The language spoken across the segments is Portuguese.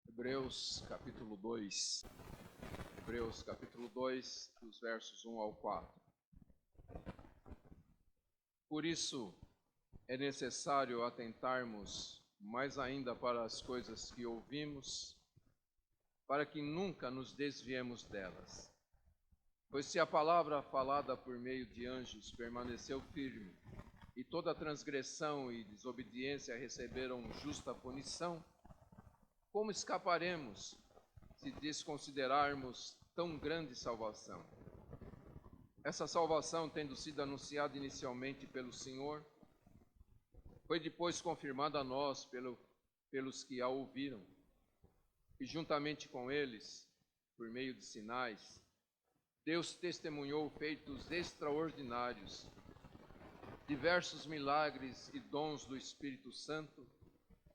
Hebreus capítulo 2. Hebreus capítulo 2, dos versos 1 ao 4. Por isso, é necessário atentarmos mais ainda para as coisas que ouvimos, para que nunca nos desviemos delas. Pois se a palavra falada por meio de anjos permaneceu firme, e toda transgressão e desobediência receberam justa punição, como escaparemos se desconsiderarmos tão grande salvação? Essa salvação, tendo sido anunciada inicialmente pelo Senhor, foi depois confirmada a nós pelos que a ouviram, e juntamente com eles, por meio de sinais, Deus testemunhou feitos extraordinários, diversos milagres e dons do Espírito Santo,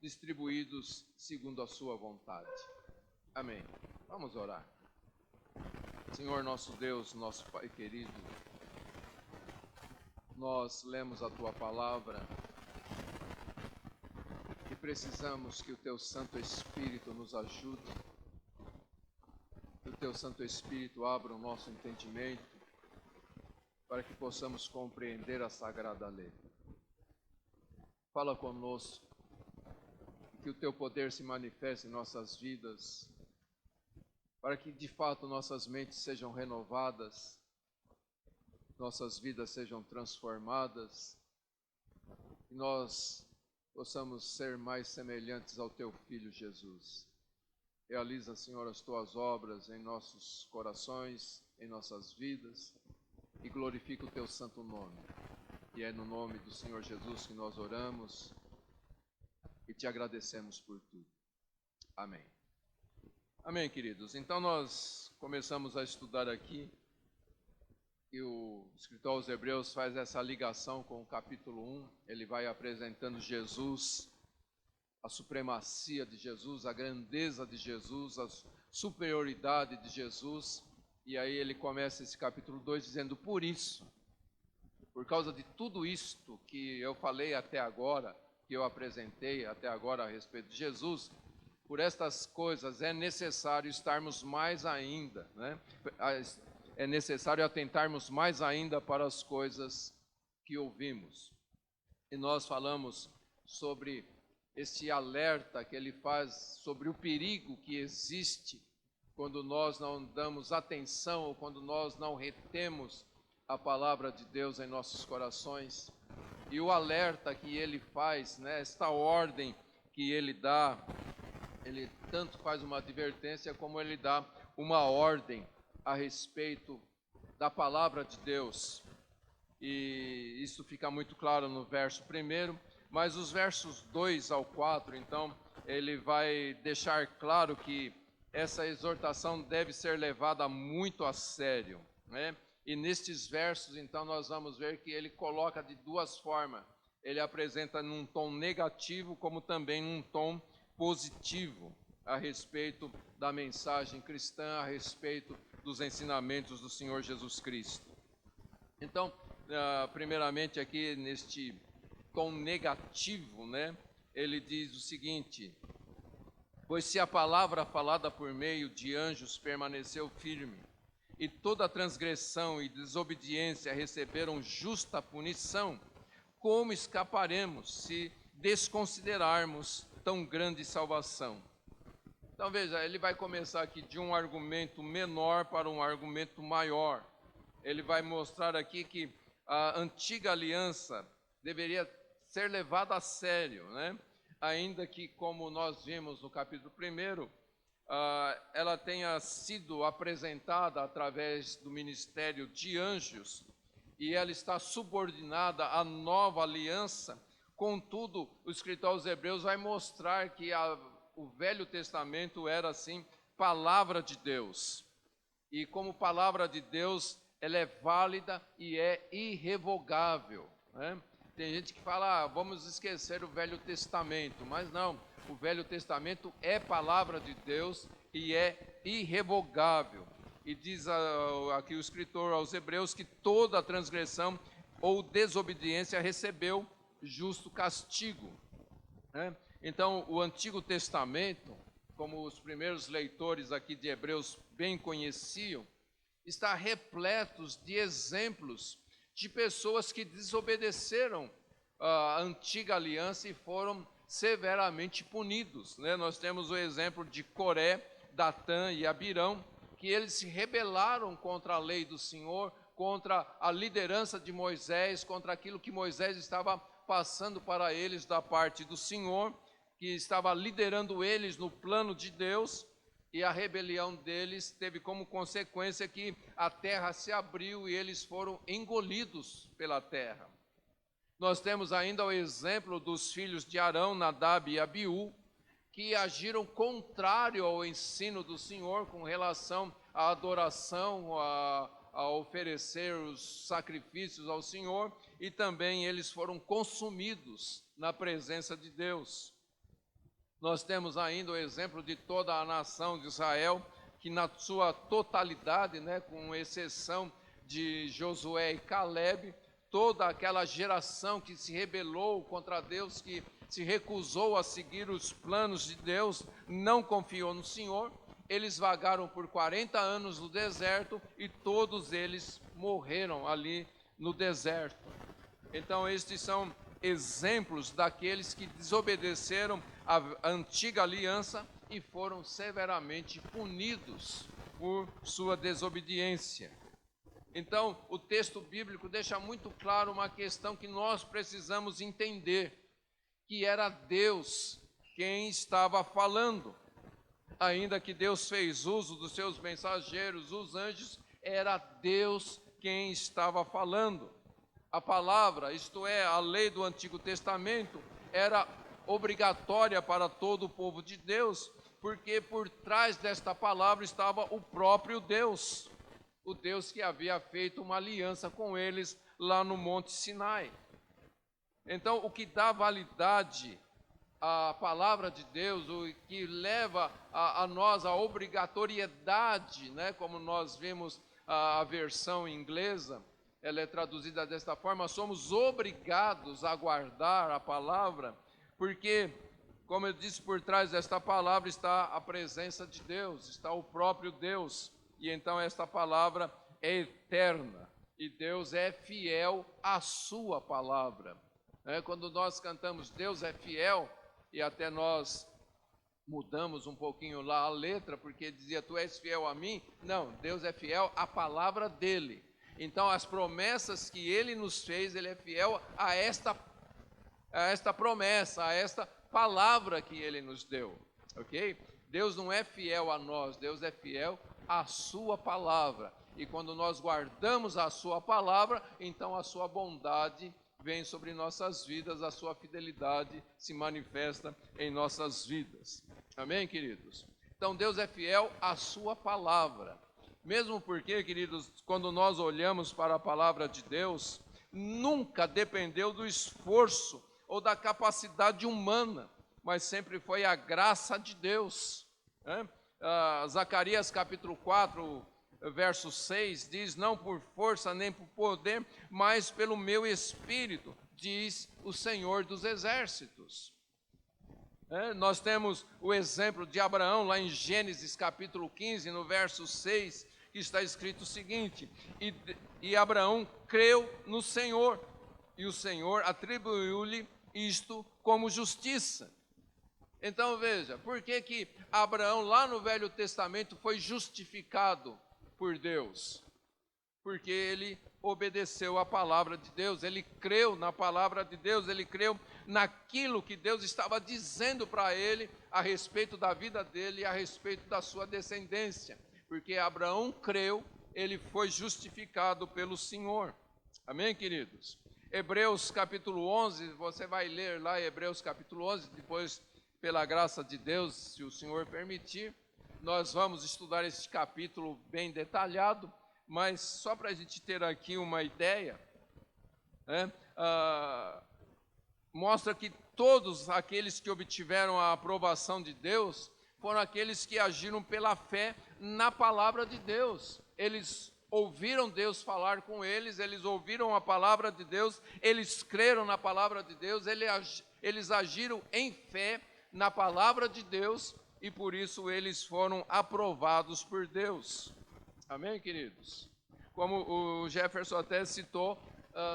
distribuídos segundo a sua vontade. Amém. Vamos orar. Senhor nosso Deus, nosso Pai querido, nós lemos a Tua palavra e precisamos que o Teu Santo Espírito nos ajude, que o Teu Santo Espírito abra o nosso entendimento para que possamos compreender a Sagrada Letra. Fala conosco, que o Teu poder se manifeste em nossas vidas, para que de fato nossas mentes sejam renovadas, nossas vidas sejam transformadas, e nós possamos ser mais semelhantes ao Teu Filho Jesus. Realiza, Senhor, as Tuas obras em nossos corações, em nossas vidas, e glorifica o Teu santo nome. E é no nome do Senhor Jesus que nós oramos e Te agradecemos por tudo. Amém. Amém, queridos. Então nós começamos a estudar aqui, e o escritor aos Hebreus faz essa ligação com o capítulo 1. Ele vai apresentando Jesus, a supremacia de Jesus, a grandeza de Jesus, a superioridade de Jesus. E aí ele começa esse capítulo 2 dizendo: por isso, por causa de tudo isto que eu falei até agora, que eu apresentei até agora a respeito de Jesus, por estas coisas é necessário estarmos mais ainda, né? É necessário atentarmos mais ainda para as coisas que ouvimos. E nós falamos sobre este alerta que ele faz sobre o perigo que existe quando nós não damos atenção ou quando nós não retemos a palavra de Deus em nossos corações. E o alerta que ele faz, né, esta ordem que ele dá, ele tanto faz uma advertência como ele dá uma ordem a respeito da palavra de Deus. E isso fica muito claro no verso 1, mas os versos 2 ao 4, então, ele vai deixar claro que essa exortação deve ser levada muito a sério, né? E nestes versos, então, nós vamos ver que ele coloca de duas formas. Ele apresenta num tom negativo, como também num tom positivo, a respeito da mensagem cristã, a respeito dos ensinamentos do Senhor Jesus Cristo. Então, primeiramente aqui neste tom negativo, né, ele diz o seguinte: pois se a palavra falada por meio de anjos permaneceu firme, e toda transgressão e desobediência receberam justa punição, como escaparemos se desconsiderarmos tão grande salvação? Então veja, ele vai começar aqui de um argumento menor para um argumento maior. Ele vai mostrar aqui que a antiga aliança deveria ser levada a sério, né? Ainda que, como nós vimos no capítulo 1, ela tenha sido apresentada através do ministério de anjos, e ela está subordinada à nova aliança. Contudo, o escritor aos Hebreus vai mostrar que o Velho Testamento era, assim, palavra de Deus. E como palavra de Deus, ela é válida e é irrevogável, né? Tem gente que fala, vamos esquecer o Velho Testamento, mas não, o Velho Testamento é palavra de Deus e é irrevogável. E diz aqui o escritor aos Hebreus que toda transgressão ou desobediência recebeu justo castigo. Então, o Antigo Testamento, como os primeiros leitores aqui de Hebreus bem conheciam, está repleto de exemplos de pessoas que desobedeceram a antiga aliança e foram severamente punidos. Nós temos o exemplo de Coré, Datã e Abirão, que eles se rebelaram contra a lei do Senhor, contra a liderança de Moisés, contra aquilo que Moisés estava passando para eles da parte do Senhor, que estava liderando eles no plano de Deus, e a rebelião deles teve como consequência que a terra se abriu e eles foram engolidos pela terra. Nós temos ainda o exemplo dos filhos de Arão, Nadab e Abiú, que agiram contrário ao ensino do Senhor com relação à adoração, a oferecer os sacrifícios ao Senhor, e também eles foram consumidos na presença de Deus. Nós temos ainda o exemplo de toda a nação de Israel, que na sua totalidade, com exceção de Josué e Caleb, toda aquela geração que se rebelou contra Deus, que se recusou a seguir os planos de Deus, não confiou no Senhor, eles vagaram por 40 anos no deserto e todos eles morreram ali no deserto. Então, estes são exemplos daqueles que desobedeceram a antiga aliança e foram severamente punidos por sua desobediência. Então, o texto bíblico deixa muito claro uma questão que nós precisamos entender, que era Deus quem estava falando. Ainda que Deus fez uso dos seus mensageiros, os anjos, era Deus quem estava falando. A palavra, isto é, a lei do Antigo Testamento, era obrigatória para todo o povo de Deus, porque por trás desta palavra estava o próprio Deus, o Deus que havia feito uma aliança com eles lá no Monte Sinai. Então, o que dá validade à palavra de Deus, o que leva a nós a obrigatoriedade, como nós vimos a versão inglesa, ela é traduzida desta forma: somos obrigados a guardar a palavra, porque, como eu disse, por trás desta palavra está a presença de Deus, está o próprio Deus, e então esta palavra é eterna, e Deus é fiel à sua palavra. Quando nós cantamos Deus é fiel, e até nós mudamos um pouquinho lá a letra, porque dizia tu és fiel a mim, não, Deus é fiel à palavra dele. Então, as promessas que Ele nos fez, Ele é fiel a esta promessa, a esta palavra que Ele nos deu, ok? Deus não é fiel a nós, Deus é fiel à sua palavra. E quando nós guardamos a sua palavra, então a sua bondade vem sobre nossas vidas, a sua fidelidade se manifesta em nossas vidas. Amém, queridos? Então, Deus é fiel à sua palavra. Mesmo porque, queridos, quando nós olhamos para a palavra de Deus, nunca dependeu do esforço ou da capacidade humana, mas sempre foi a graça de Deus. Zacarias capítulo 4, verso 6, diz: não por força nem por poder, mas pelo meu espírito, diz o Senhor dos exércitos. Nós temos o exemplo de Abraão, lá em Gênesis capítulo 15, no verso 6, que está escrito o seguinte: e Abraão creu no Senhor, e o Senhor atribuiu-lhe isto como justiça. Então veja, por que Abraão lá no Velho Testamento foi justificado por Deus? Porque ele obedeceu a palavra de Deus, ele creu na palavra de Deus, ele creu naquilo que Deus estava dizendo para ele a respeito da vida dele e a respeito da sua descendência. Porque Abraão creu, ele foi justificado pelo Senhor. Amém, queridos? Hebreus capítulo 11, você vai ler lá Hebreus capítulo 11, depois, pela graça de Deus, se o Senhor permitir, nós vamos estudar esse capítulo bem detalhado, mas só para a gente ter aqui uma ideia, mostra que todos aqueles que obtiveram a aprovação de Deus foram aqueles que agiram pela fé na palavra de Deus. Eles ouviram Deus falar com eles ouviram a palavra de Deus, eles creram na palavra de Deus, eles agiram em fé na palavra de Deus, e por isso eles foram aprovados por Deus. Amém, queridos? Como o Jefferson até citou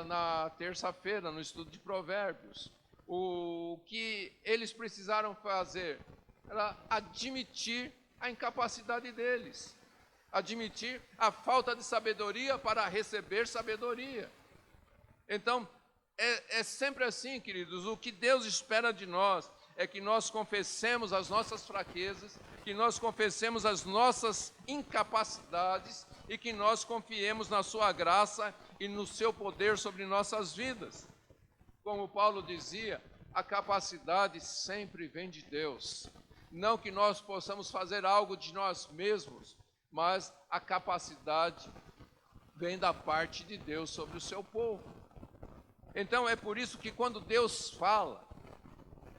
na terça-feira, no estudo de Provérbios, o que eles precisaram fazer era admitir a incapacidade deles, admitir a falta de sabedoria para receber sabedoria. Então, é sempre assim, queridos, o que Deus espera de nós é que nós confessemos as nossas fraquezas, que nós confessemos as nossas incapacidades e que nós confiemos na sua graça e no seu poder sobre nossas vidas. Como Paulo dizia, a capacidade sempre vem de Deus. Não que nós possamos fazer algo de nós mesmos, mas a capacidade vem da parte de Deus sobre o seu povo. Então é por isso que quando Deus fala,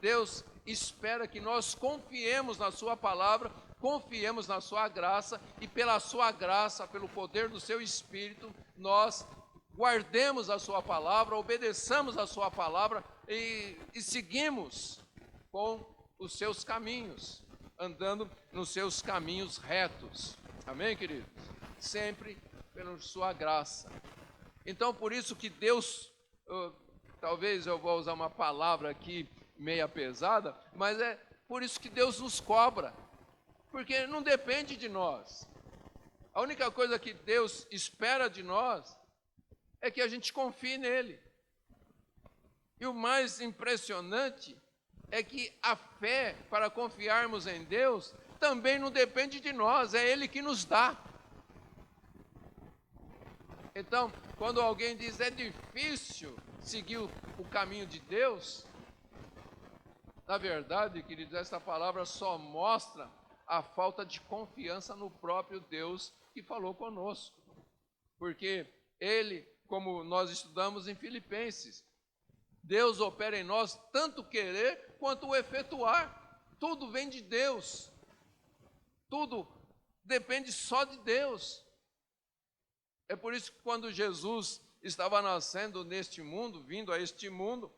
Deus espera que nós confiemos na sua palavra, confiemos na sua graça, e pela sua graça, pelo poder do seu Espírito, nós guardemos a sua palavra, obedeçamos a sua palavra e seguimos com os seus caminhos, andando nos seus caminhos retos. Amém, queridos? Sempre pela sua graça. Então, por isso que Deus, talvez eu vou usar uma palavra aqui meia pesada, mas é por isso que Deus nos cobra, porque não depende de nós. A única coisa que Deus espera de nós é que a gente confie nele. E o mais impressionante é que a fé para confiarmos em Deus também não depende de nós, é Ele que nos dá. Então, quando alguém diz é difícil seguir o caminho de Deus, na verdade, queridos, essa palavra só mostra a falta de confiança no próprio Deus que falou conosco. Porque Ele, como nós estudamos em Filipenses, Deus opera em nós tanto o querer quanto o efetuar. Tudo vem de Deus. Tudo depende só de Deus. É por isso que quando Jesus estava nascendo neste mundo, vindo a este mundo,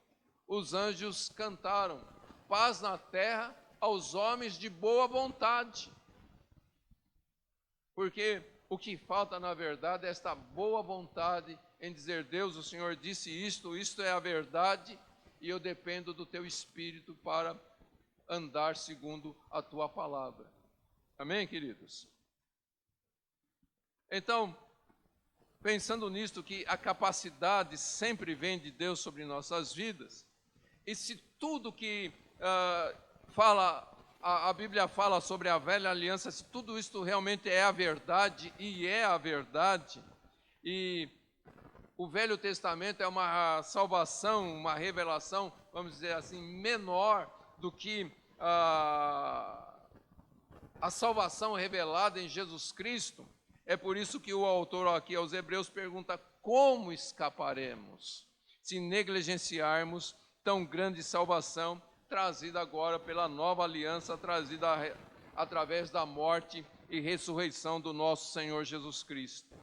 os anjos cantaram: paz na terra aos homens de boa vontade. Porque o que falta, na verdade, é esta boa vontade em dizer: Deus, o Senhor disse isto é a verdade, e eu dependo do teu Espírito para andar segundo a tua palavra. Amém, queridos? Então, pensando nisto, que a capacidade sempre vem de Deus sobre nossas vidas, e se tudo que a Bíblia fala sobre a velha aliança, se tudo isto realmente é a verdade, e é a verdade, e o Velho Testamento é uma salvação, uma revelação, vamos dizer assim, menor do que a salvação revelada em Jesus Cristo. É por isso que o autor aqui aos Hebreus pergunta: como escaparemos se negligenciarmos tão grande salvação, trazida agora pela nova aliança, trazida através da morte e ressurreição do nosso Senhor Jesus Cristo?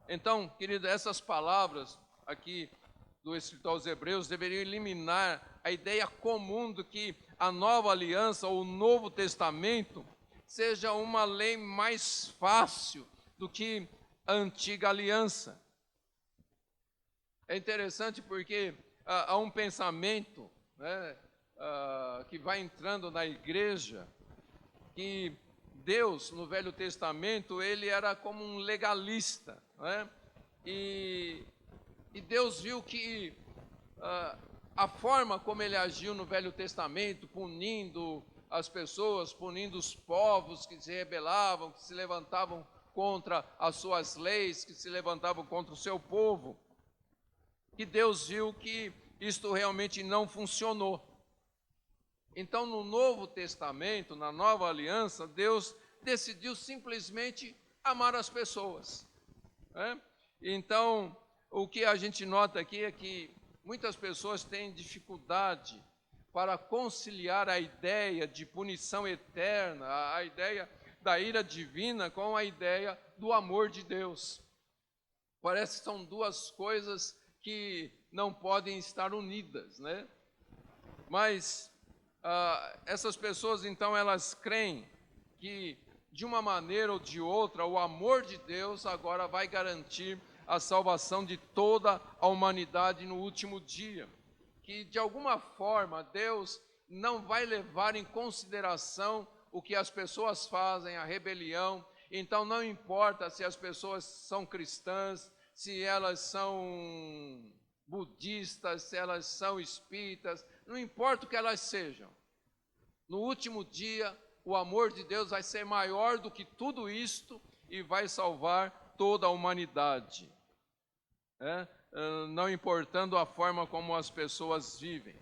Então, querido, essas palavras aqui do escritor aos Hebreus deveriam eliminar a ideia comum de que a nova aliança ou o Novo Testamento seja uma lei mais fácil do que a antiga aliança. É interessante porque há um pensamento, né, que vai entrando na igreja, que Deus, no Velho Testamento, ele era como um legalista, né? E Deus viu que a forma como ele agiu no Velho Testamento, punindo as pessoas, punindo os povos que se rebelavam, que se levantavam contra as suas leis, que se levantavam contra o seu povo, que Deus viu que isto realmente não funcionou. Então, no Novo Testamento, na Nova Aliança, Deus decidiu simplesmente amar as pessoas, né? Então, o que a gente nota aqui é que muitas pessoas têm dificuldade para conciliar a ideia de punição eterna, a ideia da ira divina com a ideia do amor de Deus. Parece que são duas coisas que não podem estar unidas, né? Mas essas pessoas, então, elas creem que, de uma maneira ou de outra, o amor de Deus agora vai garantir a salvação de toda a humanidade no último dia. Que, de alguma forma, Deus não vai levar em consideração o que as pessoas fazem, a rebelião. Então, não importa se as pessoas são cristãs, se elas são budistas, se elas são espíritas, não importa o que elas sejam. No último dia, o amor de Deus vai ser maior do que tudo isto e vai salvar toda a humanidade, não importando a forma como as pessoas vivem.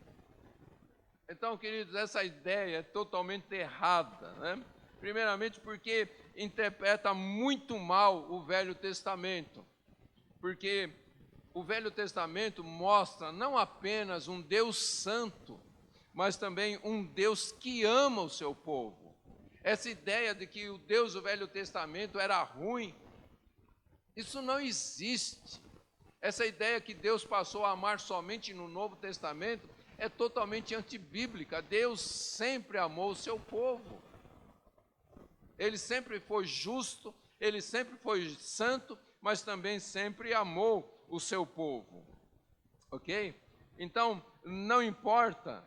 Então, queridos, essa ideia é totalmente errada, né? Primeiramente porque interpreta muito mal o Velho Testamento, porque o Velho Testamento mostra não apenas um Deus santo, mas também um Deus que ama o seu povo. Essa ideia de que o Deus do Velho Testamento era ruim, isso não existe. Essa ideia que Deus passou a amar somente no Novo Testamento é totalmente antibíblica. Deus sempre amou o seu povo. Ele sempre foi justo, ele sempre foi santo, mas também sempre amou o seu povo, ok? Então, não importa,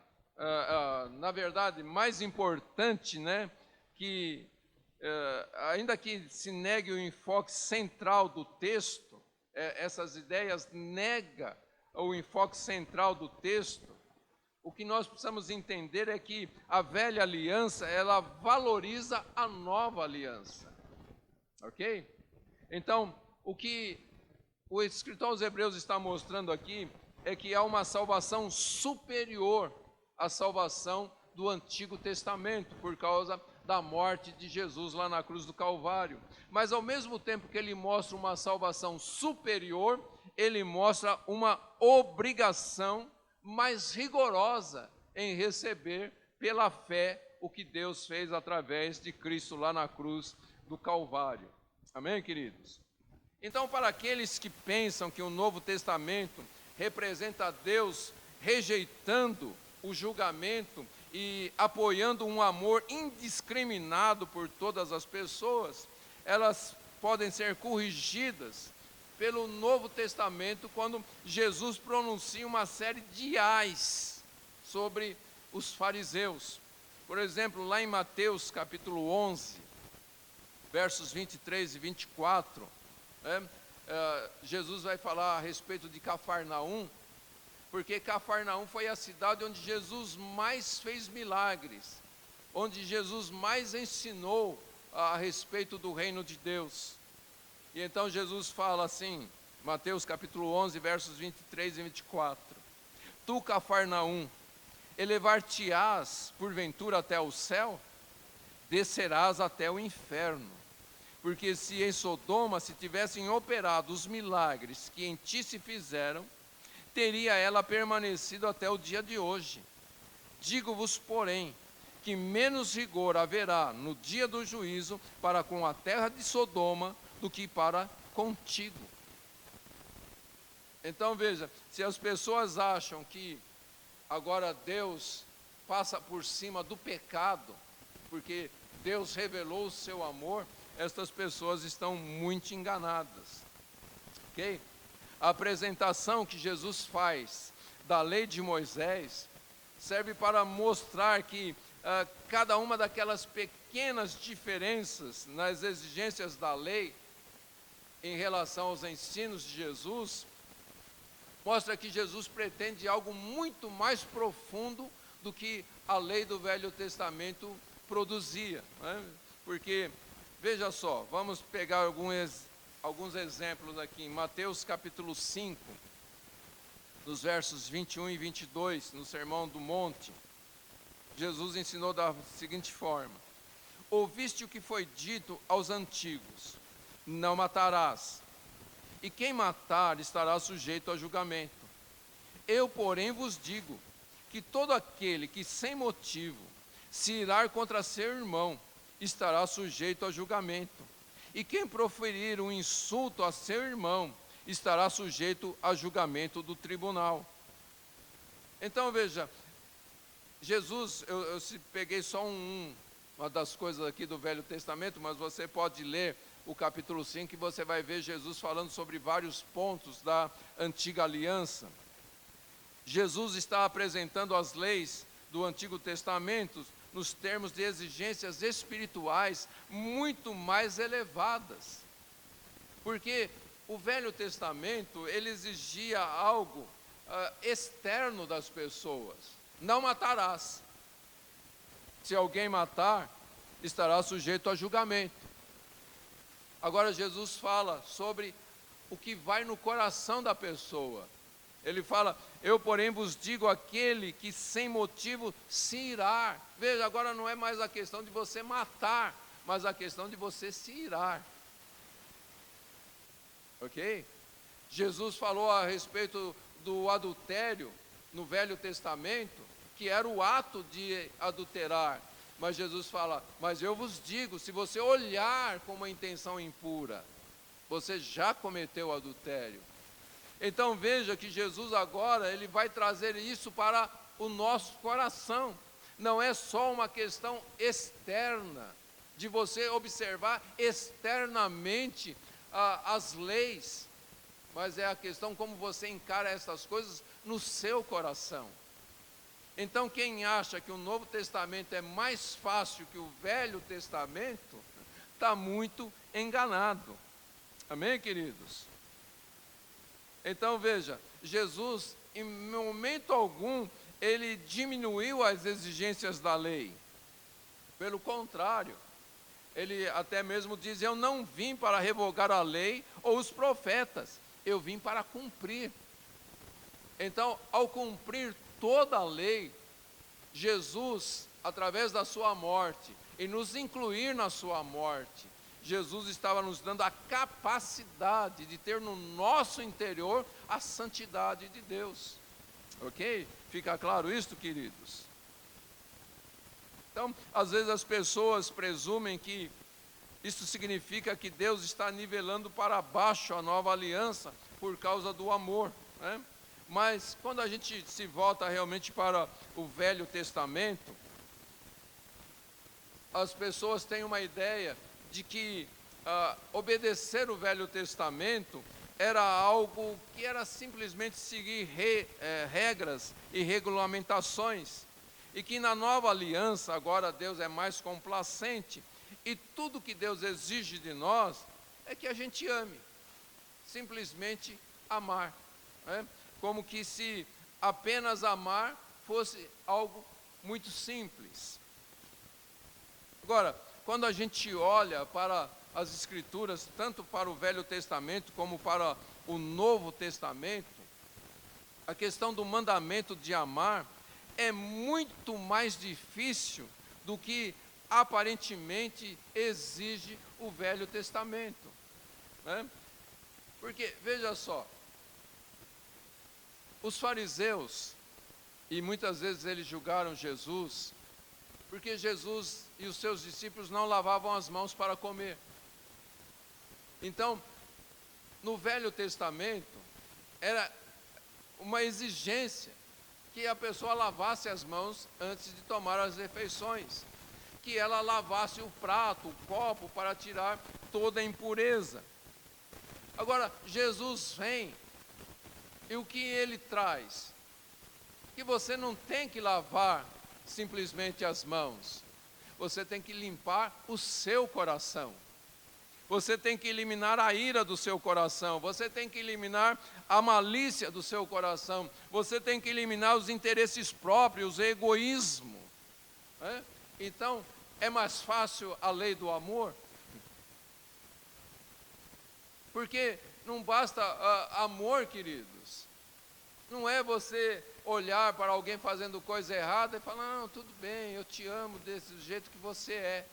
na verdade, mais importante, né, que ainda que se negue o enfoque central do texto, essas ideias negam o enfoque central do texto, o que nós precisamos entender é que a velha aliança, ela valoriza a nova aliança, ok? Então, o que o escritor aos Hebreus está mostrando aqui é que há uma salvação superior à salvação do Antigo Testamento, por causa da morte de Jesus lá na cruz do Calvário. Mas ao mesmo tempo que ele mostra uma salvação superior, ele mostra uma obrigação mais rigorosa em receber pela fé o que Deus fez através de Cristo lá na cruz do Calvário. Amém, queridos? Então, para aqueles que pensam que o Novo Testamento representa Deus rejeitando o julgamento e apoiando um amor indiscriminado por todas as pessoas, elas podem ser corrigidas pelo Novo Testamento quando Jesus pronuncia uma série de ais sobre os fariseus. Por exemplo, lá em Mateus capítulo 11, versos 23 e 24, Jesus vai falar a respeito de Cafarnaum, porque Cafarnaum foi a cidade onde Jesus mais fez milagres, onde Jesus mais ensinou a respeito do reino de Deus. E então Jesus fala assim, Mateus capítulo 11, versos 23 e 24: Tu, Cafarnaum, elevar-te-ás porventura até o céu? Descerás até o inferno. Porque se em Sodoma se tivessem operado os milagres que em ti se fizeram, teria ela permanecido até o dia de hoje. Digo-vos, porém, que menos rigor haverá no dia do juízo para com a terra de Sodoma do que para contigo. Então veja, se as pessoas acham que agora Deus passa por cima do pecado, porque Deus revelou o seu amor, estas pessoas estão muito enganadas, ok? A apresentação que Jesus faz da lei de Moisés serve para mostrar que cada uma daquelas pequenas diferenças nas exigências da lei em relação aos ensinos de Jesus, mostra que Jesus pretende algo muito mais profundo do que a lei do Velho Testamento produzia, né? Porque, veja só, vamos pegar alguns exemplos aqui. Em Mateus capítulo 5, nos versos 21 e 22, no Sermão do Monte, Jesus ensinou da seguinte forma: Ouviste o que foi dito aos antigos: não matarás, e quem matar estará sujeito a julgamento. Eu, porém, vos digo que todo aquele que sem motivo se irar contra seu irmão estará sujeito a julgamento. E quem proferir um insulto a seu irmão estará sujeito a julgamento do tribunal. Então veja, Jesus, eu peguei só uma das coisas aqui do Velho Testamento, mas você pode ler o capítulo 5 e você vai ver Jesus falando sobre vários pontos da antiga aliança. Jesus está apresentando as leis do Antigo Testamento nos termos de exigências espirituais muito mais elevadas. Porque o Velho Testamento, ele exigia algo externo das pessoas. Não matarás. Se alguém matar, estará sujeito a julgamento. Agora Jesus fala sobre o que vai no coração da pessoa. Ele fala, eu porém vos digo aquele que sem motivo se irar. Veja, agora não é mais a questão de você matar, mas a questão de você se irar. Ok? Jesus falou a respeito do adultério no Velho Testamento, que era o ato de adulterar. Mas Jesus fala, mas eu vos digo, se você olhar com uma intenção impura, você já cometeu adultério. Então veja que Jesus agora, ele vai trazer isso para o nosso coração. Não é só uma questão externa, de você observar externamente as leis, mas é a questão como você encara essas coisas no seu coração. Então quem acha que o Novo Testamento é mais fácil que o Velho Testamento, está muito enganado. Amém, queridos? Então veja, Jesus em momento algum ele diminuiu as exigências da lei. Pelo contrário, ele até mesmo diz, eu não vim para revogar a lei ou os profetas, eu vim para cumprir. Então, ao cumprir toda a lei, Jesus, através da sua morte, e nos incluir na sua morte, Jesus estava nos dando a capacidade de ter no nosso interior a santidade de Deus. Ok? Fica claro isto, queridos? Então, às vezes as pessoas presumem que isso significa que Deus está nivelando para baixo a nova aliança por causa do amor, né? Mas quando a gente se volta realmente para o Velho Testamento, as pessoas têm uma ideia de que obedecer o Velho Testamento era algo que era simplesmente seguir regras e regulamentações, e que na nova aliança agora Deus é mais complacente, e tudo que Deus exige de nós é que a gente ame, simplesmente amar, né? Como que se apenas amar fosse algo muito simples. Agora, quando a gente olha para as Escrituras, tanto para o Velho Testamento como para o Novo Testamento, a questão do mandamento de amar é muito mais difícil do que aparentemente exige o Velho Testamento, né? Porque, veja só, os fariseus, e muitas vezes eles julgaram Jesus, porque Jesus e os seus discípulos não lavavam as mãos para comer. Então, no Velho Testamento, era uma exigência que a pessoa lavasse as mãos antes de tomar as refeições, que ela lavasse o prato, o copo, para tirar toda a impureza. Agora, Jesus vem, e o que ele traz? Que você não tem que lavar simplesmente as mãos, você tem que limpar o seu coração. Você tem que eliminar a ira do seu coração, você tem que eliminar a malícia do seu coração, você tem que eliminar os interesses próprios, o egoísmo, né? Então, é mais fácil a lei do amor? Porque não basta amor, queridos. Não é você olhar para alguém fazendo coisa errada e falar, não, tudo bem, eu te amo desse jeito que você é.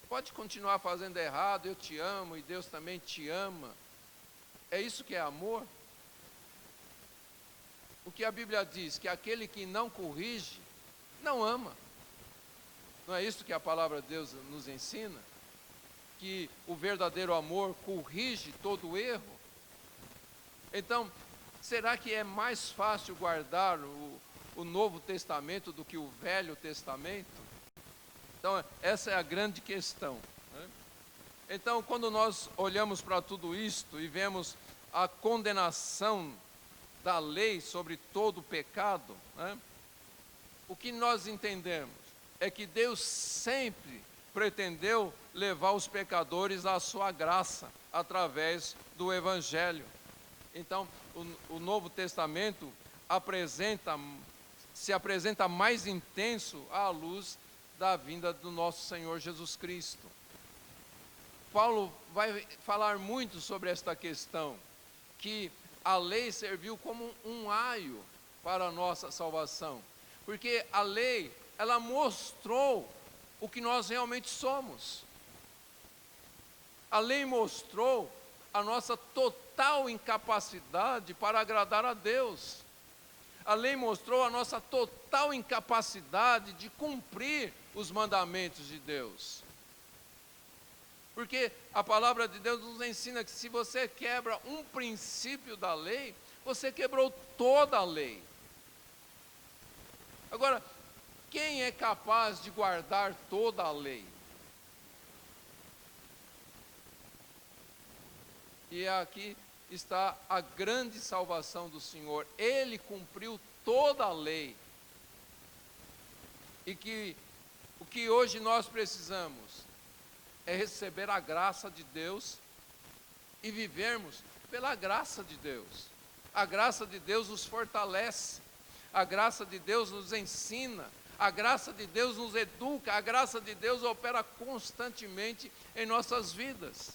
Pode continuar fazendo errado, eu te amo e Deus também te ama. É isso que é amor? O que a Bíblia diz, que aquele que não corrige, não ama. Não é isso que a palavra de Deus nos ensina? Que o verdadeiro amor corrige todo erro? Então, será que é mais fácil guardar o Novo Testamento do que o Velho Testamento? Então, essa é a grande questão, né? Então, quando nós olhamos para tudo isto e vemos a condenação da lei sobre todo o pecado, né, o que nós entendemos é que Deus sempre pretendeu levar os pecadores à sua graça, através do Evangelho. Então, o Novo Testamento se apresenta mais intenso à luz da vinda do nosso Senhor Jesus Cristo. Paulo vai falar muito sobre esta questão, que a lei serviu como um aio para a nossa salvação, porque a lei, ela mostrou o que nós realmente somos. A lei mostrou a nossa total incapacidade para agradar a Deus. A lei mostrou a nossa total incapacidade de cumprir os mandamentos de Deus. Porque a palavra de Deus nos ensina que se você quebra um princípio da lei, você quebrou toda a lei. Agora, quem é capaz de guardar toda a lei? E aqui está a grande salvação do Senhor. Ele cumpriu toda a lei. E que o que hoje nós precisamos é receber a graça de Deus e vivermos pela graça de Deus. A graça de Deus nos fortalece, a graça de Deus nos ensina, a graça de Deus nos educa, a graça de Deus opera constantemente em nossas vidas.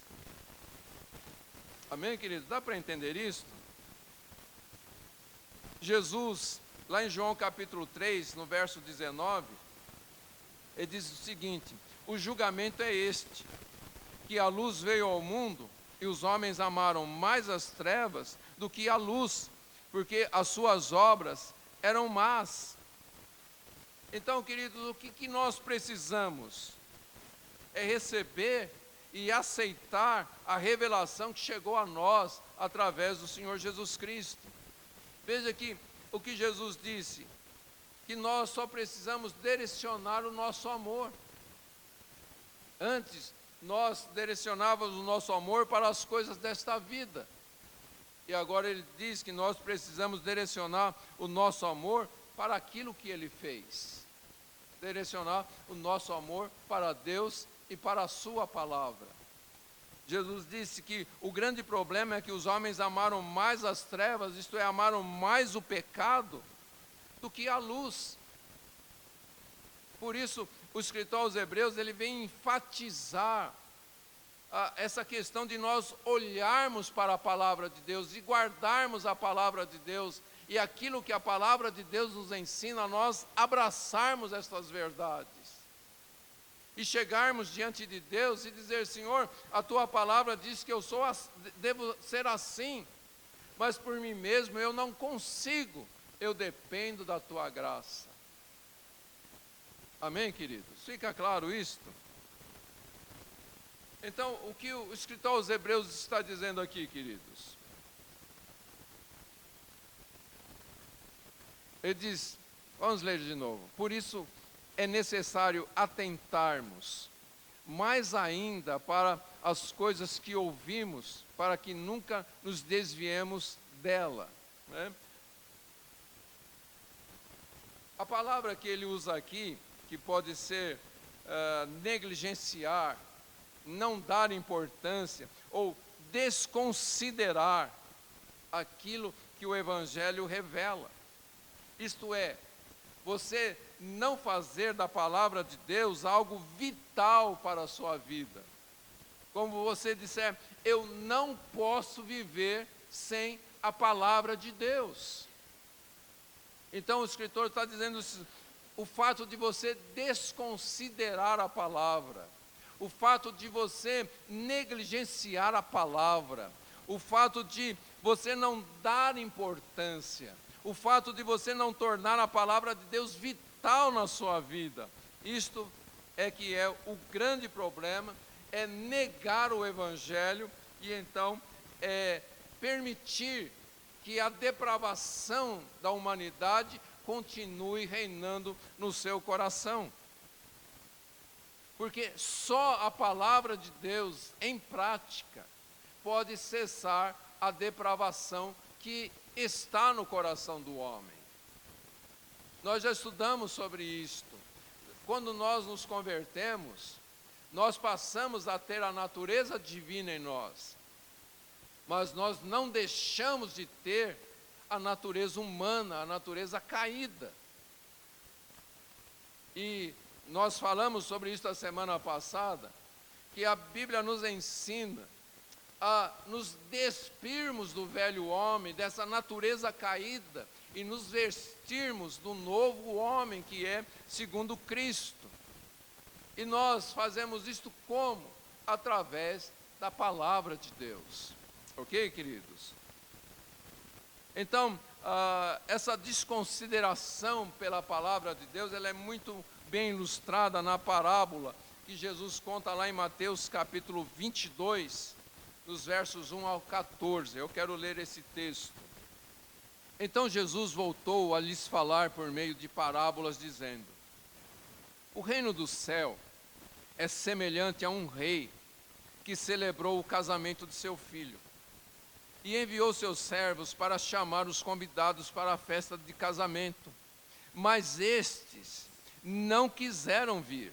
Amém, queridos? Dá para entender isso? Jesus, lá em João capítulo 3, no verso 19, ele diz o seguinte: o julgamento é este, que a luz veio ao mundo, e os homens amaram mais as trevas do que a luz, porque as suas obras eram más. Então, queridos, o que nós precisamos é receber e aceitar a revelação que chegou a nós através do Senhor Jesus Cristo. Veja aqui o que Jesus disse, que nós só precisamos direcionar o nosso amor. Antes, nós direcionávamos o nosso amor para as coisas desta vida. E agora ele diz que nós precisamos direcionar o nosso amor para aquilo que ele fez. Direcionar o nosso amor para Deus e para a sua palavra. Jesus disse que o grande problema é que os homens amaram mais as trevas, isto é, amaram mais o pecado do que a luz. Por isso, o escritor aos Hebreus, ele vem enfatizar essa questão de nós olharmos para a palavra de Deus e guardarmos a palavra de Deus, e aquilo que a palavra de Deus nos ensina, nós abraçarmos estas verdades. E chegarmos diante de Deus e dizer: Senhor, a tua palavra diz que eu devo ser assim, mas por mim mesmo eu não consigo, eu dependo da tua graça. Amém, queridos? Fica claro isto? Então, o que o escritor aos Hebreus está dizendo aqui, queridos? Ele diz, vamos ler de novo: por isso é necessário atentarmos mais ainda para as coisas que ouvimos, para que nunca nos desviemos dela, né? A palavra que ele usa aqui, que pode ser negligenciar, não dar importância ou desconsiderar aquilo que o Evangelho revela. Isto é, você não fazer da palavra de Deus algo vital para a sua vida. Como você disser: eu não posso viver sem a palavra de Deus. Então o escritor está dizendo o fato de você desconsiderar a palavra, o fato de você negligenciar a palavra, o fato de você não dar importância, o fato de você não tornar a palavra de Deus vital na sua vida, isto é que é o grande problema, é negar o Evangelho e então permitir que a depravação da humanidade continue reinando no seu coração. Porque só a palavra de Deus, em prática, pode cessar a depravação que está no coração do homem. Nós já estudamos sobre isto. Quando nós nos convertemos, nós passamos a ter a natureza divina em nós, mas nós não deixamos de ter a natureza humana, a natureza caída. E nós falamos sobre isso a semana passada, que a Bíblia nos ensina a nos despirmos do velho homem, dessa natureza caída, e nos vestirmos do novo homem, que é segundo Cristo. E nós fazemos isto como? Através da palavra de Deus. Ok, queridos? Então, essa desconsideração pela palavra de Deus, ela é muito bem ilustrada na parábola que Jesus conta lá em Mateus capítulo 22, dos versos 1 ao 14. Eu quero ler esse texto. Então Jesus voltou a lhes falar por meio de parábolas, dizendo: o reino do céu é semelhante a um rei que celebrou o casamento de seu filho e enviou seus servos para chamar os convidados para a festa de casamento. Mas estes não quiseram vir.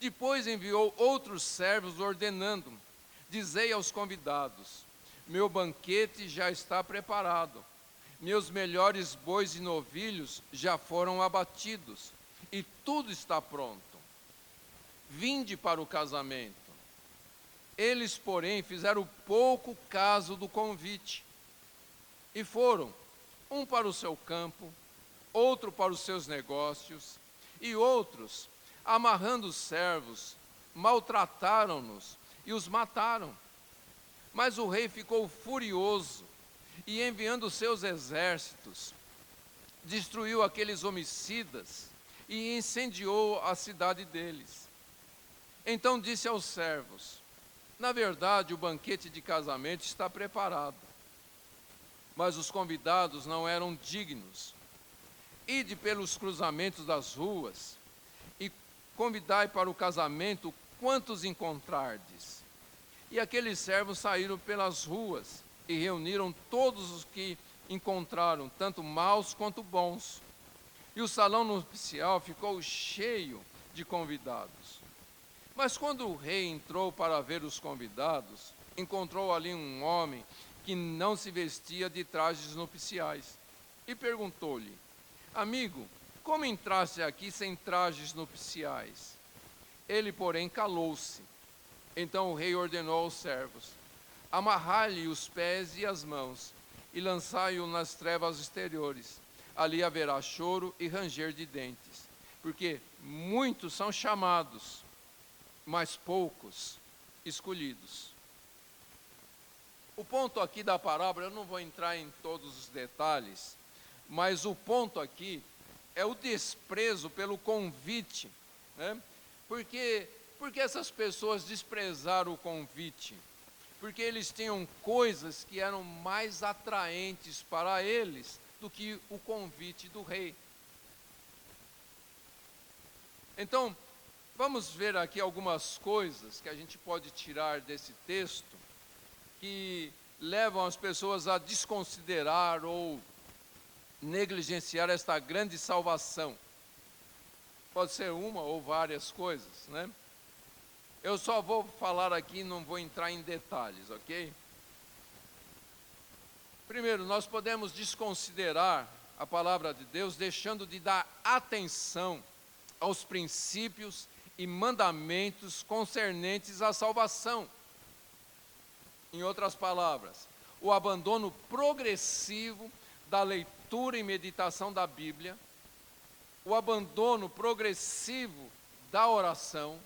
Depois enviou outros servos, ordenando: dizei aos convidados: meu banquete já está preparado, meus melhores bois e novilhos já foram abatidos, e tudo está pronto. Vinde para o casamento. Eles, porém, fizeram pouco caso do convite, e foram, um para o seu campo, outro para os seus negócios, e outros, amarrando os servos, maltrataram-nos e os mataram. Mas o rei ficou furioso e, enviando seus exércitos, destruiu aqueles homicidas e incendiou a cidade deles. Então disse aos servos: na verdade, o banquete de casamento está preparado, mas os convidados não eram dignos. Ide pelos cruzamentos das ruas e convidai para o casamento quantos encontrardes. E aqueles servos saíram pelas ruas e reuniram todos os que encontraram, tanto maus quanto bons. E o salão nupcial ficou cheio de convidados. Mas quando o rei entrou para ver os convidados, encontrou ali um homem que não se vestia de trajes nupciais. E perguntou-lhe: amigo, como entraste aqui sem trajes nupciais? Ele, porém, calou-se. Então o rei ordenou aos servos: amarrai-lhe os pés e as mãos, e lançai-o nas trevas exteriores. Ali haverá choro e ranger de dentes, porque muitos são chamados, mas poucos escolhidos. O ponto aqui da parábola, eu não vou entrar em todos os detalhes, mas o ponto aqui é o desprezo pelo convite, né? Porque essas pessoas desprezaram o convite? Porque eles tinham coisas que eram mais atraentes para eles do que o convite do rei. Então, vamos ver aqui algumas coisas que a gente pode tirar desse texto que levam as pessoas a desconsiderar ou negligenciar esta grande salvação. Pode ser uma ou várias coisas, né? Eu só vou falar aqui, não vou entrar em detalhes, ok? Primeiro, nós podemos desconsiderar a palavra de Deus deixando de dar atenção aos princípios e mandamentos concernentes à salvação. Em outras palavras, o abandono progressivo da leitura e meditação da Bíblia, o abandono progressivo da oração,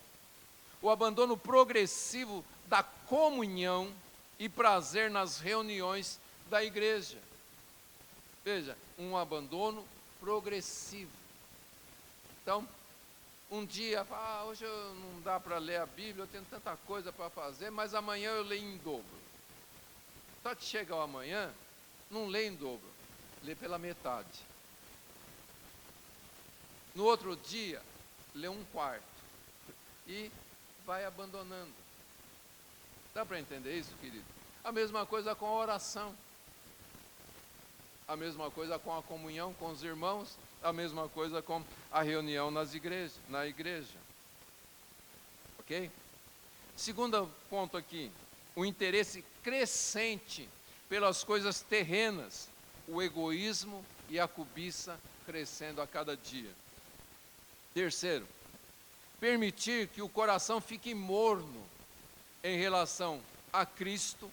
o abandono progressivo da comunhão e prazer nas reuniões da igreja. Veja, um abandono progressivo. Então, Um dia, hoje não dá para ler a Bíblia, eu tenho tanta coisa para fazer, mas amanhã eu leio em dobro. Só que chega o amanhã, não lê em dobro, lê pela metade. No outro dia, lê um quarto e vai abandonando. Dá para entender isso, querido? A mesma coisa com a oração. A mesma coisa com a comunhão com os irmãos, a mesma coisa com a reunião na igreja. Ok? Segundo ponto aqui, o interesse crescente pelas coisas terrenas, o egoísmo e a cobiça crescendo a cada dia. Terceiro, permitir que o coração fique morno em relação a Cristo,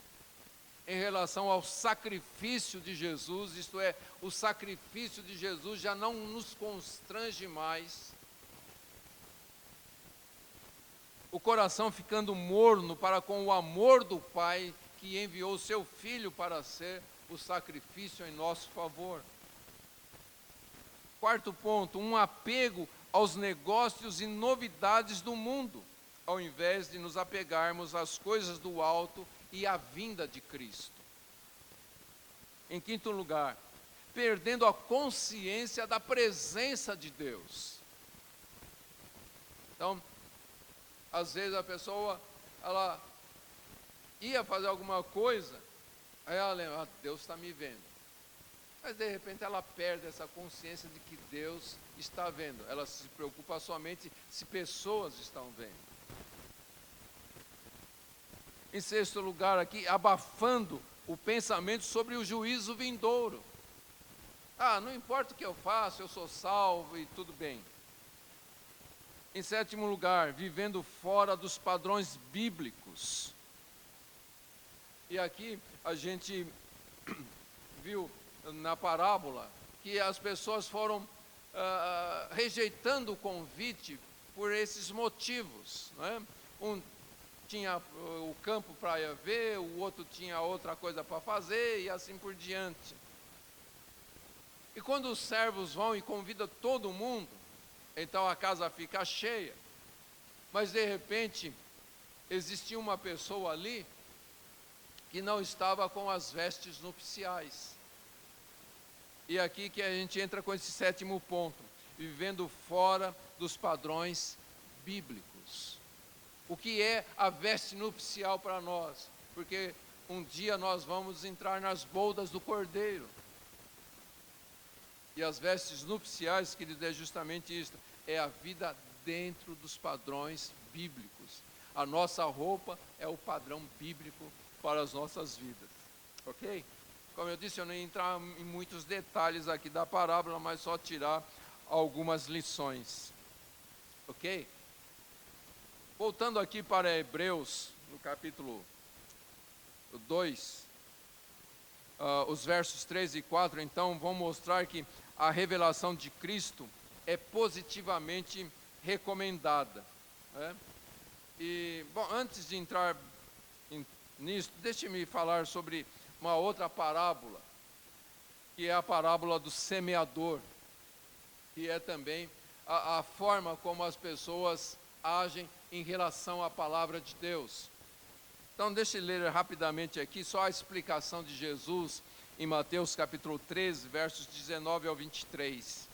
em relação ao sacrifício de Jesus, isto é, o sacrifício de Jesus já não nos constrange mais. O coração ficando morno para com o amor do Pai, que enviou o seu Filho para ser o sacrifício em nosso favor. Quarto ponto, um apego aos negócios e novidades do mundo, ao invés de nos apegarmos às coisas do alto e à vinda de Cristo. Em quinto lugar, perdendo a consciência da presença de Deus. Então, às vezes a pessoa, ela ia fazer alguma coisa, aí ela lembra, Deus está me vendo. Mas de repente ela perde essa consciência de que Deus está vendo. Ela se preocupa somente se pessoas estão vendo. Em sexto lugar aqui, abafando o pensamento sobre o juízo vindouro. Não importa o que eu faço, eu sou salvo e tudo bem. Em sétimo lugar, vivendo fora dos padrões bíblicos. E aqui a gente viu na parábola que as pessoas foram rejeitando o convite por esses motivos, não é? Um tinha o campo para ver, o outro tinha outra coisa para fazer e assim por diante. E quando os servos vão e convidam todo mundo, então a casa fica cheia. Mas de repente, existia uma pessoa ali que não estava com as vestes nupciais. E aqui que a gente entra com esse sétimo ponto, vivendo fora dos padrões bíblicos. O que é a veste nupcial para nós? Porque um dia nós vamos entrar nas bodas do Cordeiro. E as vestes nupciais, querido, é justamente isso. É a vida dentro dos padrões bíblicos. A nossa roupa é o padrão bíblico para as nossas vidas. Ok? Como eu disse, eu não ia entrar em muitos detalhes aqui da parábola, mas só tirar algumas lições. Ok? Voltando aqui para Hebreus, no capítulo 2, os versos 3 e 4, então, vão mostrar que a revelação de Cristo é positivamente recomendada. Né? E, bom, antes de entrar nisso, deixe-me falar sobre uma outra parábola, que é a parábola do semeador, que é também a forma como as pessoas agem em relação à palavra de Deus. Então, deixa eu ler rapidamente aqui só a explicação de Jesus em Mateus capítulo 13, versos 19 ao 23.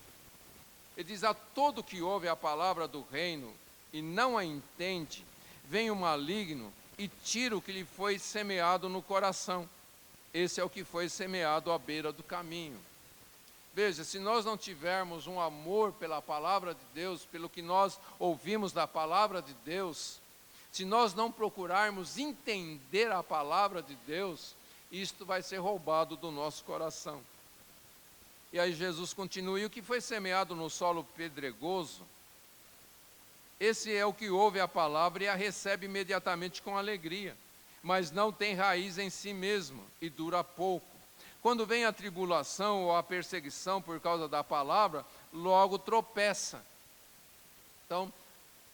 Ele diz: a todo que ouve a palavra do reino e não a entende, vem o maligno e tira o que lhe foi semeado no coração. Esse é o que foi semeado à beira do caminho. Veja, se nós não tivermos um amor pela palavra de Deus, pelo que nós ouvimos da palavra de Deus, se nós não procurarmos entender a palavra de Deus, isto vai ser roubado do nosso coração. E aí Jesus continua: e o que foi semeado no solo pedregoso, esse é o que ouve a palavra e a recebe imediatamente com alegria, mas não tem raiz em si mesmo e dura pouco. Quando vem a tribulação ou a perseguição por causa da palavra, logo tropeça. Então,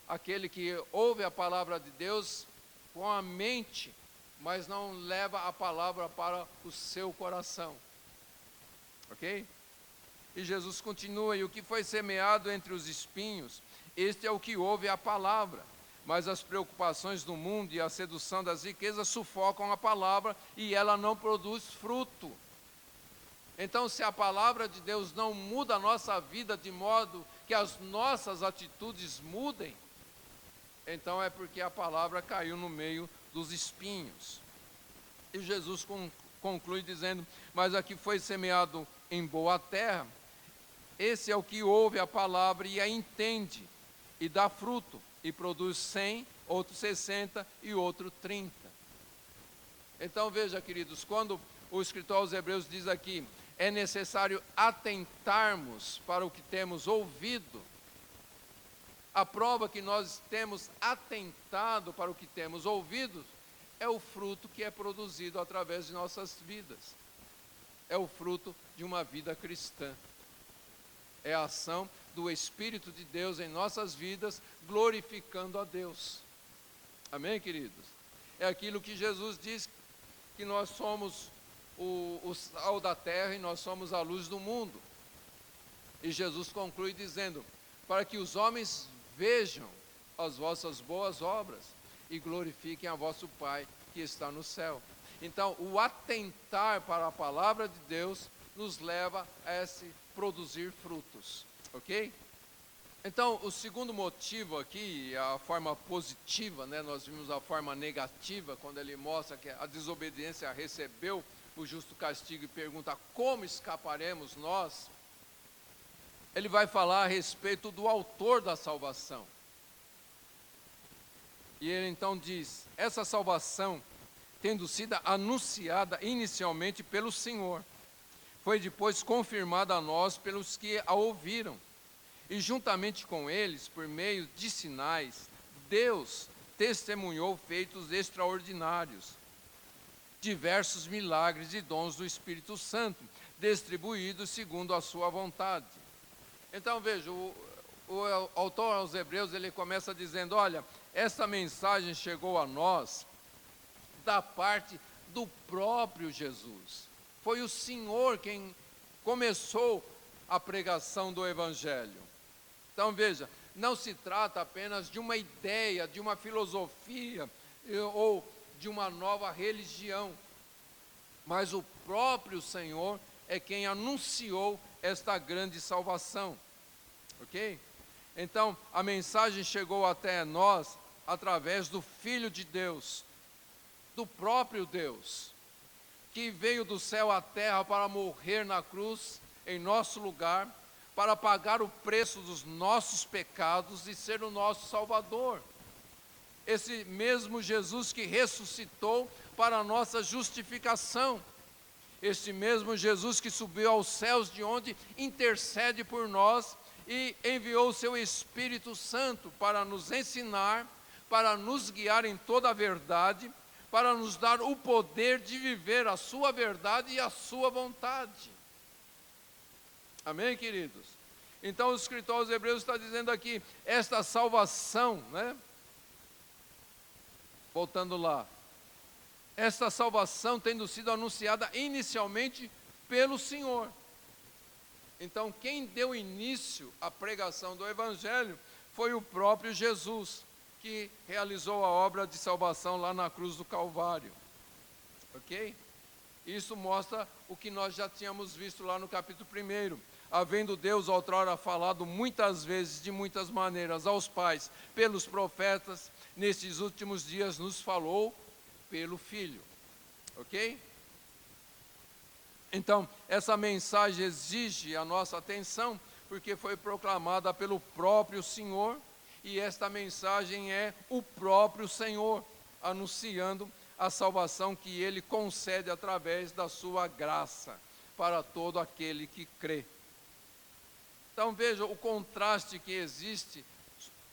aquele que ouve a palavra de Deus com a mente, mas não leva a palavra para o seu coração. Ok? E Jesus continua: e o que foi semeado entre os espinhos, Este é o que ouve a palavra, mas as preocupações do mundo e a sedução das riquezas sufocam a palavra e ela não produz fruto. Então, se a palavra de Deus não muda a nossa vida de modo que as nossas atitudes mudem, então é porque a palavra caiu no meio dos espinhos. E Jesus conclui dizendo: mas aqui foi semeado em boa terra, esse é o que ouve a palavra e a entende, e dá fruto, e produz 100, outro 60 e outro 30. Então veja, queridos, quando o escritor aos Hebreus diz aqui, é necessário atentarmos para o que temos ouvido. A prova que nós temos atentado para o que temos ouvido é o fruto que é produzido através de nossas vidas. É o fruto de uma vida cristã. É a ação do Espírito de Deus em nossas vidas, glorificando a Deus. Amém, queridos? É aquilo que Jesus diz, que nós somos o sal da terra e nós somos a luz do mundo. E Jesus conclui dizendo, para que os homens vejam as vossas boas obras e glorifiquem a vosso Pai que está no céu. Então, o atentar para a palavra de Deus nos leva a produzir frutos, ok? Então, o segundo motivo aqui, a forma positiva, né? Nós vimos a forma negativa, quando ele mostra que a desobediência recebeu o justo castigo e pergunta como escaparemos nós. Ele vai falar a respeito do autor da salvação. E ele então diz, essa salvação, tendo sido anunciada inicialmente pelo Senhor, foi depois confirmada a nós pelos que a ouviram. E juntamente com eles, por meio de sinais, Deus testemunhou feitos extraordinários, diversos milagres e dons do Espírito Santo, distribuídos segundo a sua vontade. Então veja, o autor aos Hebreus, ele começa dizendo, olha, essa mensagem chegou a nós da parte do próprio Jesus. Foi o Senhor quem começou a pregação do Evangelho. Então veja, não se trata apenas de uma ideia, de uma filosofia ou de uma nova religião, mas o próprio Senhor é quem anunciou esta grande salvação, ok? Então a mensagem chegou até nós através do Filho de Deus, do próprio Deus, que veio do céu à terra para morrer na cruz em nosso lugar, para pagar o preço dos nossos pecados e ser o nosso Salvador. Esse mesmo Jesus que ressuscitou para a nossa justificação. Esse mesmo Jesus que subiu aos céus, de onde intercede por nós e enviou o seu Espírito Santo para nos ensinar, para nos guiar em toda a verdade, para nos dar o poder de viver a sua verdade e a sua vontade. Amém, queridos? Então o escritor aos Hebreus está dizendo aqui, esta salvação, né? Voltando lá, esta salvação tendo sido anunciada inicialmente pelo Senhor. Então quem deu início à pregação do Evangelho foi o próprio Jesus, que realizou a obra de salvação lá na cruz do Calvário, ok? Isso mostra o que nós já tínhamos visto lá no capítulo 1, havendo Deus outrora falado muitas vezes, de muitas maneiras, aos pais, pelos profetas, nestes últimos dias nos falou pelo Filho, ok? Então, essa mensagem exige a nossa atenção, porque foi proclamada pelo próprio Senhor, e esta mensagem é o próprio Senhor, anunciando a salvação que Ele concede através da sua graça, para todo aquele que crê. Então veja o contraste que existe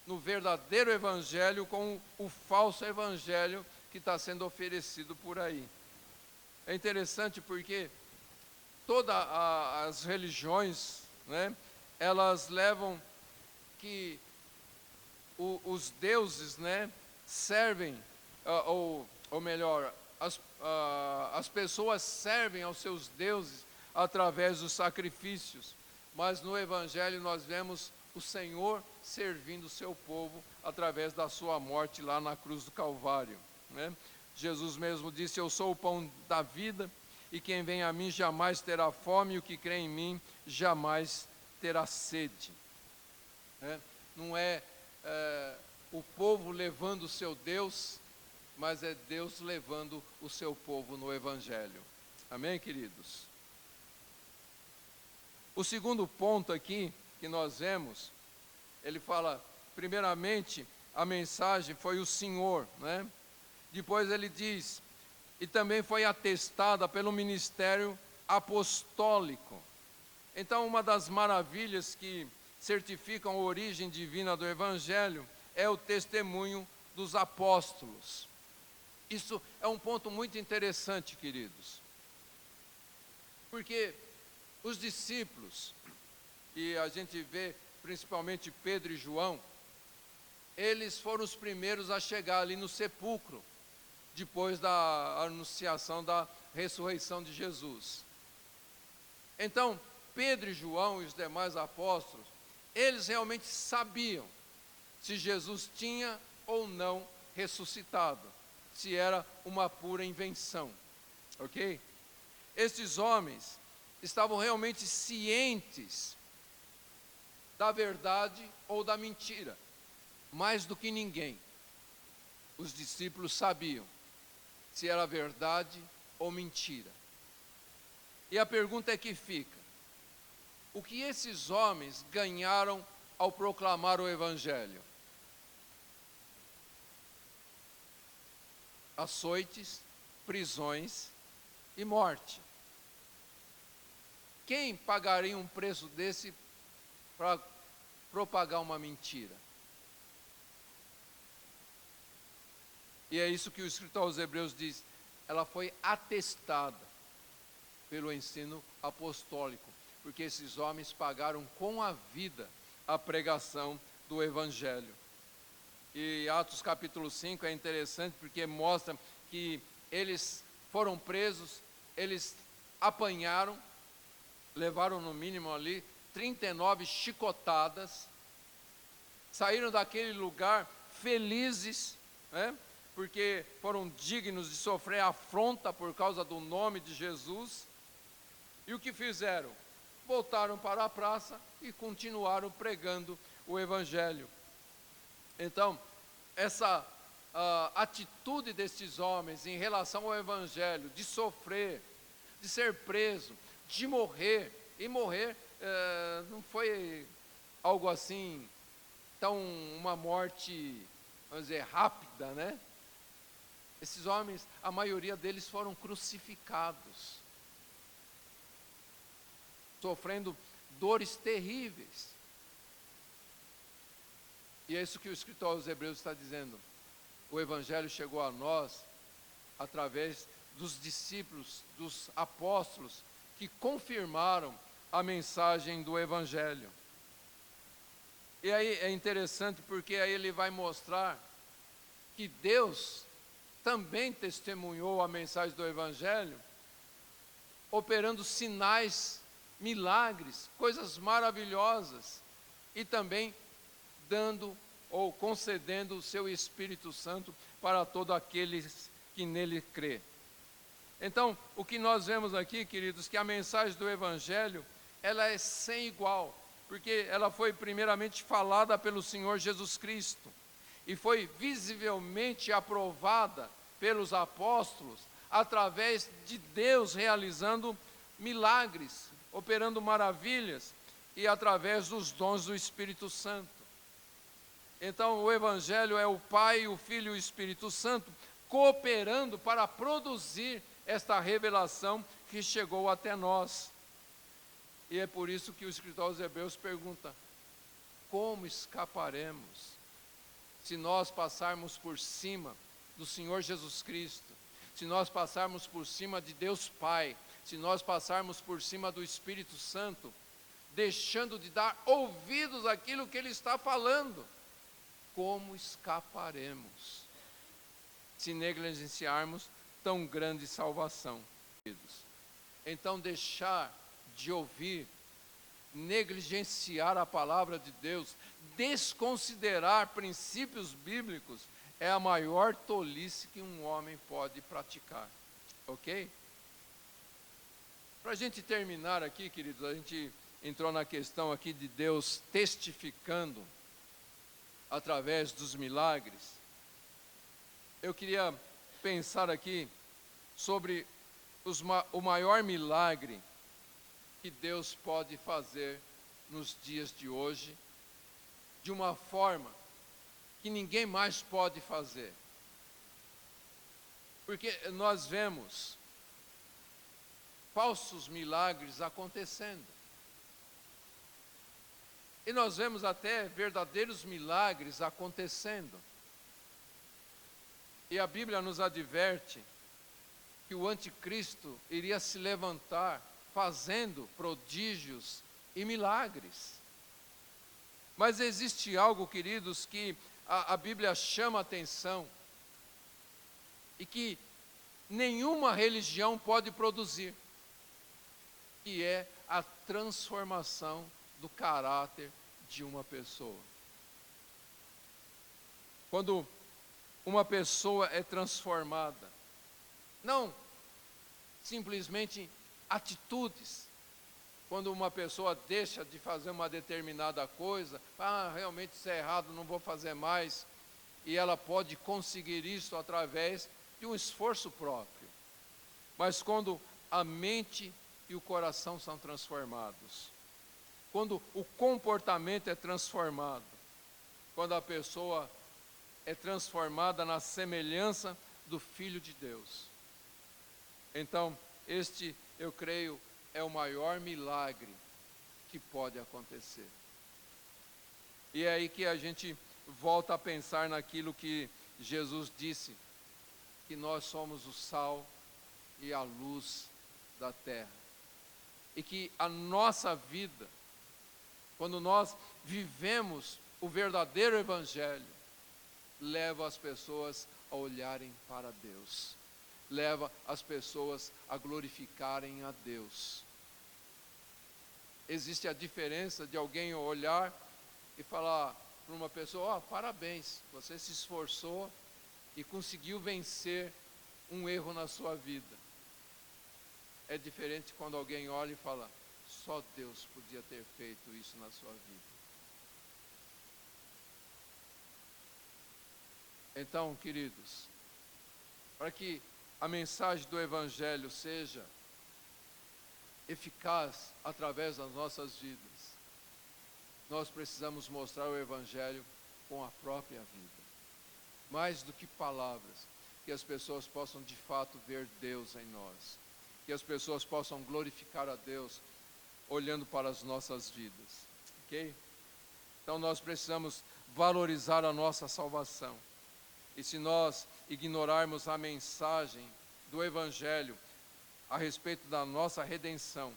no verdadeiro Evangelho com o falso Evangelho que está sendo oferecido por aí. É interessante porque todas as religiões, né, elas levam que os deuses, né, servem, ou melhor, as pessoas servem aos seus deuses através dos sacrifícios. Mas no Evangelho nós vemos o Senhor servindo o seu povo através da sua morte lá na cruz do Calvário, né? Jesus mesmo disse: eu sou o pão da vida, e quem vem a mim jamais terá fome, e o que crê em mim jamais terá sede. Não é o povo levando o seu Deus, mas é Deus levando o seu povo no Evangelho. Amém, queridos? O segundo ponto aqui que nós vemos, ele fala, primeiramente, a mensagem foi o Senhor, né? Depois ele diz, e também foi atestada pelo ministério apostólico. Então, uma das maravilhas que certificam a origem divina do Evangelho é o testemunho dos apóstolos. Isso é um ponto muito interessante, queridos, porque os discípulos, e a gente vê principalmente Pedro e João, eles foram os primeiros a chegar ali no sepulcro, depois da anunciação da ressurreição de Jesus. Então, Pedro e João e os demais apóstolos, eles realmente sabiam se Jesus tinha ou não ressuscitado, se era uma pura invenção, ok? Estes homens estavam realmente cientes da verdade ou da mentira, mais do que ninguém. Os discípulos sabiam se era verdade ou mentira. E a pergunta é que fica: o que esses homens ganharam ao proclamar o Evangelho? Açoites, prisões e morte. Quem pagaria um preço desse para propagar uma mentira? E é isso que o escritor aos Hebreus diz, ela foi atestada pelo ensino apostólico, porque esses homens pagaram com a vida a pregação do Evangelho. E Atos capítulo 5 é interessante porque mostra que eles foram presos, eles apanharam, levaram no mínimo ali 39 chicotadas, saíram daquele lugar felizes, né? Porque foram dignos de sofrer afronta por causa do nome de Jesus. E o que fizeram? Voltaram para a praça e continuaram pregando o Evangelho. Então, essa atitude destes homens em relação ao Evangelho, de sofrer, de ser preso, de morrer, e morrer não foi algo assim, tão uma morte, vamos dizer, rápida, né? Esses homens, a maioria deles foram crucificados, sofrendo dores terríveis. E é isso que o escritor aos Hebreus está dizendo. O Evangelho chegou a nós através dos discípulos, dos apóstolos, que confirmaram a mensagem do Evangelho. E aí é interessante porque aí ele vai mostrar que Deus também testemunhou a mensagem do Evangelho, operando sinais, milagres, coisas maravilhosas, e também dando ou concedendo o seu Espírito Santo para todos aqueles que nele crê. Então, o que nós vemos aqui, queridos, que a mensagem do Evangelho, ela é sem igual, porque ela foi primeiramente falada pelo Senhor Jesus Cristo, e foi visivelmente aprovada pelos apóstolos, através de Deus realizando milagres, operando maravilhas, e através dos dons do Espírito Santo. Então, o Evangelho é o Pai, o Filho e o Espírito Santo cooperando para produzir esta revelação que chegou até nós. E é por isso que o escritor aos Hebreus pergunta: como escaparemos se nós passarmos por cima do Senhor Jesus Cristo, se nós passarmos por cima de Deus Pai, se nós passarmos por cima do Espírito Santo, deixando de dar ouvidos àquilo que Ele está falando? Como escaparemos se negligenciarmos tão grande salvação, queridos? Então, deixar de ouvir negligenciar a palavra de Deus, desconsiderar princípios bíblicos, é a maior tolice que um homem pode praticar. Ok? Para a gente terminar aqui, queridos, a gente entrou na questão aqui de Deus testificando através dos milagres. Eu queria pensar aqui sobre o maior milagre que Deus pode fazer nos dias de hoje, de uma forma que ninguém mais pode fazer. Porque nós vemos falsos milagres acontecendo. E nós vemos até verdadeiros milagres acontecendo. E a Bíblia nos adverte que o anticristo iria se levantar fazendo prodígios e milagres. Mas existe algo, queridos, que a Bíblia chama a atenção e que nenhuma religião pode produzir, que é a transformação do caráter de uma pessoa. Quando uma pessoa é transformada, não simplesmente atitudes. Quando uma pessoa deixa de fazer uma determinada coisa, realmente isso é errado, não vou fazer mais, e ela pode conseguir isso através de um esforço próprio. Mas quando a mente e o coração são transformados, quando o comportamento é transformado, quando a pessoa é transformada na semelhança do Filho de Deus, então este, eu creio, é o maior milagre que pode acontecer. E é aí que a gente volta a pensar naquilo que Jesus disse, que nós somos o sal e a luz da terra. E que a nossa vida, quando nós vivemos o verdadeiro Evangelho, leva as pessoas a olharem para Deus, leva as pessoas a glorificarem a Deus. Existe a diferença de alguém olhar e falar para uma pessoa: parabéns, você se esforçou e conseguiu vencer um erro na sua vida. É diferente quando alguém olha e fala: só Deus podia ter feito isso na sua vida. Então, queridos, para que a mensagem do Evangelho seja eficaz através das nossas vidas, nós precisamos mostrar o Evangelho com a própria vida. Mais do que palavras, que as pessoas possam de fato ver Deus em nós, que as pessoas possam glorificar a Deus olhando para as nossas vidas, ok? Então nós precisamos valorizar a nossa salvação. E se nós ignorarmos a mensagem do Evangelho a respeito da nossa redenção,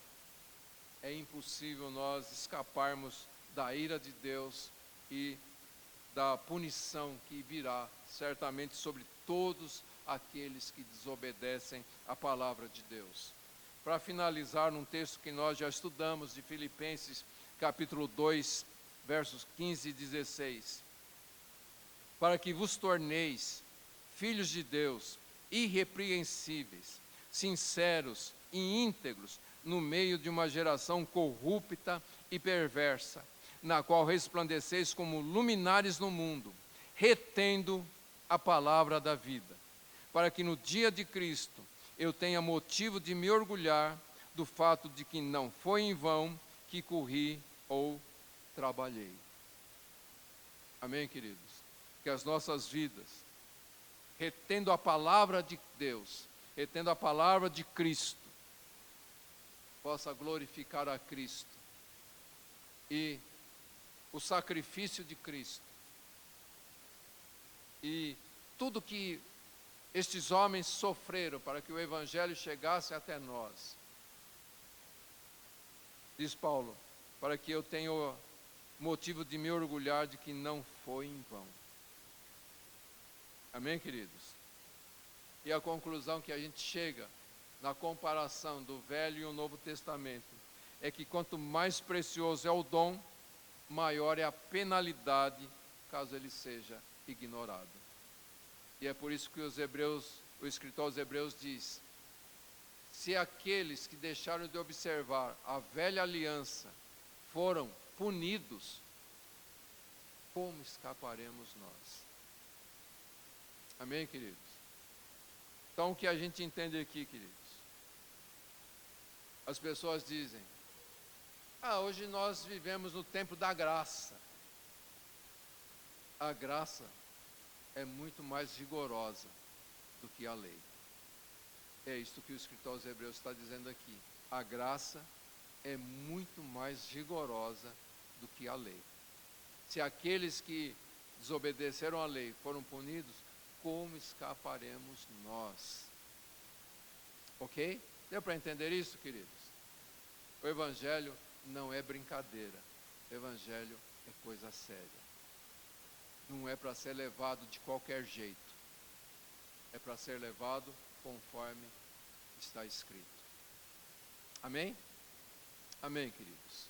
é impossível nós escaparmos da ira de Deus e da punição que virá certamente sobre todos aqueles que desobedecem à palavra de Deus. Para finalizar, num texto que nós já estudamos, de Filipenses capítulo 2, versos 15 e 16. Para que vos torneis filhos de Deus, irrepreensíveis, sinceros e íntegros, no meio de uma geração corrupta e perversa, na qual resplandeceis como luminares no mundo, retendo a palavra da vida, para que no dia de Cristo eu tenha motivo de me orgulhar do fato de que não foi em vão que corri ou trabalhei. Amém, queridos? Que as nossas vidas, retendo a palavra de Deus, retendo a palavra de Cristo, possa glorificar a Cristo e o sacrifício de Cristo e tudo que estes homens sofreram para que o Evangelho chegasse até nós. Diz Paulo, para que eu tenha motivo de me orgulhar de que não foi em vão. Amém, queridos? E a conclusão que a gente chega na comparação do Velho e o Novo Testamento é que quanto mais precioso é o dom, maior é a penalidade caso ele seja ignorado. E é por isso que o escritor aos Hebreus diz: se aqueles que deixaram de observar a velha aliança foram punidos, como escaparemos nós? Amém, queridos? Então, o que a gente entende aqui, queridos? As pessoas dizem: hoje nós vivemos no tempo da graça. A graça é muito mais rigorosa do que a lei. É isto que o escritor aos Hebreus está dizendo aqui. A graça é muito mais rigorosa do que a lei. Se aqueles que desobedeceram à lei foram punidos, como escaparemos nós? Ok? Deu para entender isso, queridos? O Evangelho não é brincadeira. O Evangelho é coisa séria. Não é para ser levado de qualquer jeito. É para ser levado conforme está escrito. Amém? Amém, queridos.